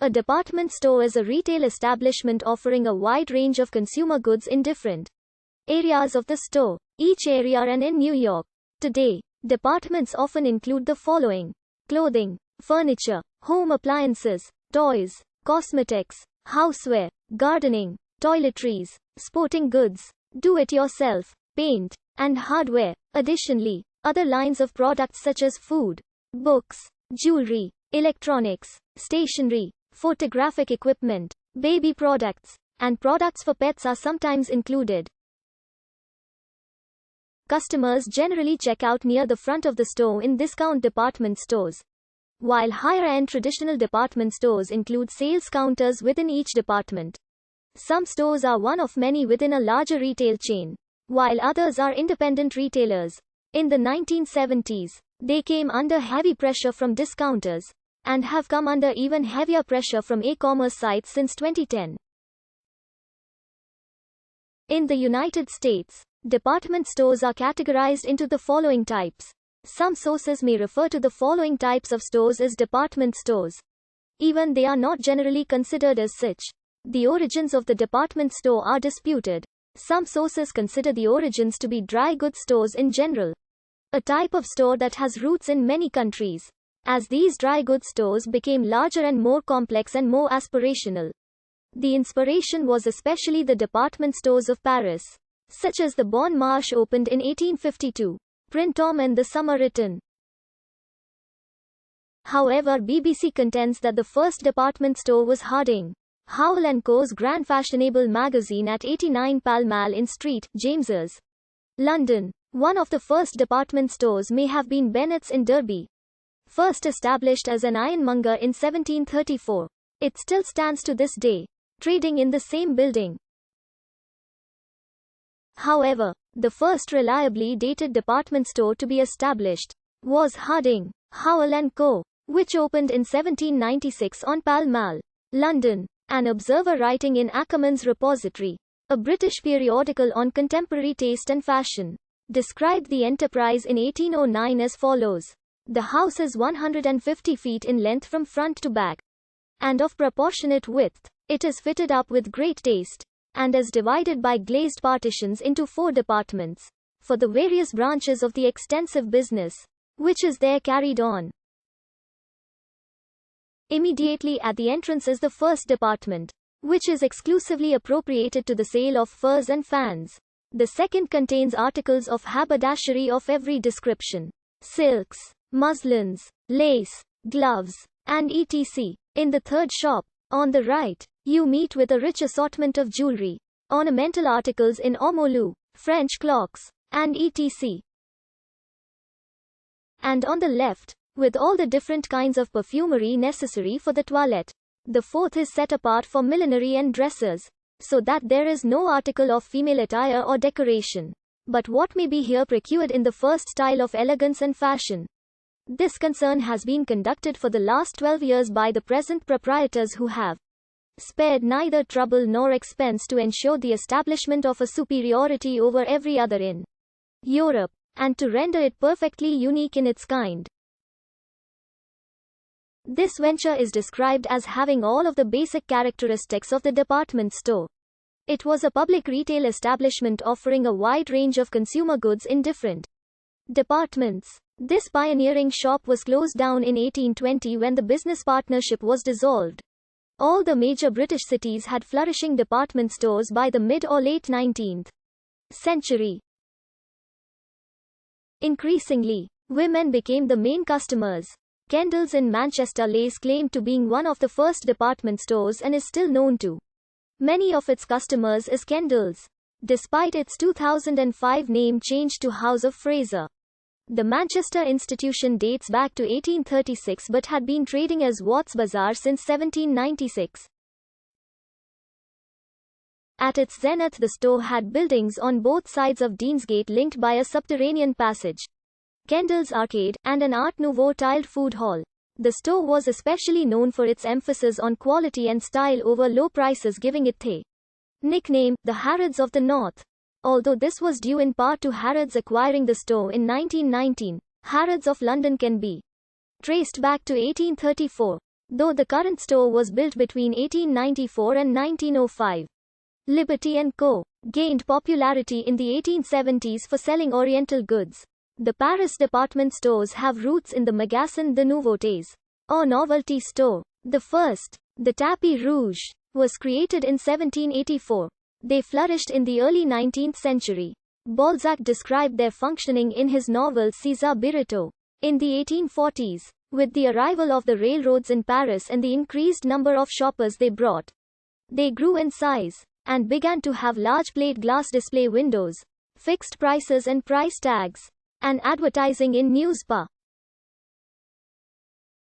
A department store is a retail establishment offering a wide range of consumer goods in different areas of the store, each area and in New York. Today, departments often include the following: clothing, furniture, home appliances, toys, cosmetics, houseware, gardening, toiletries, sporting goods, do-it-yourself, paint, and hardware. Additionally, other lines of products such as food, books, jewelry, electronics, stationery, photographic equipment, baby products, and products for pets are sometimes included. Customers generally check out near the front of the store in discount department stores, while higher-end traditional department stores include sales counters within each department. Some stores are one of many within a larger retail chain, while others are independent retailers. In the 1970s, they came under heavy pressure from discounters, and have come under even heavier pressure from e-commerce sites since 2010. In the United States, department stores are categorized into the following types. Some sources may refer to the following types of stores as department stores, even they are not generally considered as such. The origins of the department store are disputed. Some sources consider the origins to be dry goods stores in general, a type of store that has roots in many countries. As these dry goods stores became larger and more complex and more aspirational, the inspiration was especially the department stores of Paris, such as the Bon Marché opened in 1852, Printemps and the Samaritan. However, BBC contends that the first department store was Harding, Howell & Co.'s grand fashionable magazine at 89 Pall Mall in Street, James's, London. One of the first department stores may have been Bennett's in Derby. First established as an ironmonger in 1734, it still stands to this day, trading in the same building. However, the first reliably dated department store to be established was Harding, Howell & Co., which opened in 1796 on Pall Mall, London. An observer writing in Ackerman's Repository, a British periodical on contemporary taste and fashion, described the enterprise in 1809 as follows. The house is 150 feet in length from front to back, and of proportionate width. It is fitted up with great taste, and is divided by glazed partitions into 4 departments, for the various branches of the extensive business, which is there carried on. Immediately at the entrance is the first department, which is exclusively appropriated to the sale of furs and fans. The second contains articles of haberdashery of every description, silks, muslins, lace, gloves, and etc. In the third shop, on the right, you meet with a rich assortment of jewelry, ornamental articles in ormolu, French clocks, and etc. And on the left, with all the different kinds of perfumery necessary for the toilette. The fourth is set apart for millinery and dresses, so that there is no article of female attire or decoration, but what may be here procured in the first style of elegance and fashion. This concern has been conducted for the last 12 years by the present proprietors, who have spared neither trouble nor expense to ensure the establishment of a superiority over every other in Europe, and to render it perfectly unique in its kind. This venture is described as having all of the basic characteristics of the department store. It was a public retail establishment offering a wide range of consumer goods in different departments. This pioneering shop was closed down in 1820 when the business partnership was dissolved. All the major British cities had flourishing department stores by the mid or late 19th century. Increasingly, women became the main customers. Kendall's in Manchester lays claim to being one of the first department stores and is still known to many of its customers as Kendall's, despite its 2005 name change to House of Fraser. The Manchester institution dates back to 1836 but had been trading as Watts Bazaar since 1796. At its zenith, the store had buildings on both sides of Deansgate linked by a subterranean passage, Kendall's Arcade, and an Art Nouveau tiled food hall. The store was especially known for its emphasis on quality and style over low prices, giving it the nickname, the Harrods of the North. Although this was due in part to Harrods acquiring the store in 1919, Harrods of London can be traced back to 1834. though the current store was built between 1894 and 1905. Liberty & Co. gained popularity in the 1870s for selling Oriental goods. The Paris department stores have roots in the Magasin de Nouveautés, or novelty store. The first, the Tapis Rouge, was created in 1784. They flourished in the early 19th century. Balzac described their functioning in his novel César Birotteau. In the 1840s, with the arrival of the railroads in Paris and the increased number of shoppers they brought, they grew in size, and began to have large plate glass display windows, fixed prices and price tags, and advertising in newspaper.